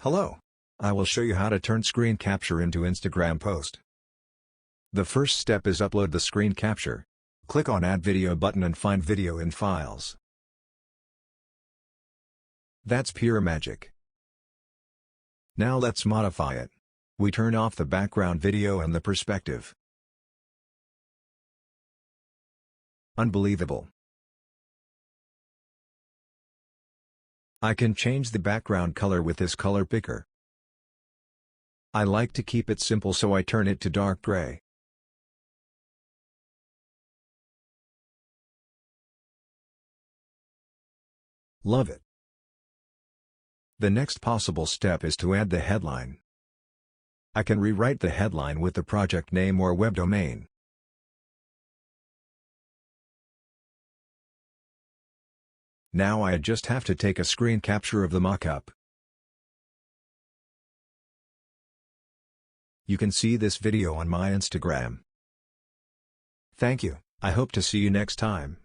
Hello. I will show you how to turn screen capture into Instagram post. The first step is upload the screen capture. Click on Add Video button and find Video in Files. That's pure magic. Now let's modify it. We turn off the background video and the perspective. Unbelievable. I can change the background color with this color picker. I like to keep it simple, so I turn it to dark gray. Love it. The next possible step is to add the headline. I can rewrite the headline with the project name or web domain. Now I just have to take a screen capture of the mockup. You can see this video on my Instagram. Thank you. I hope to see you next time.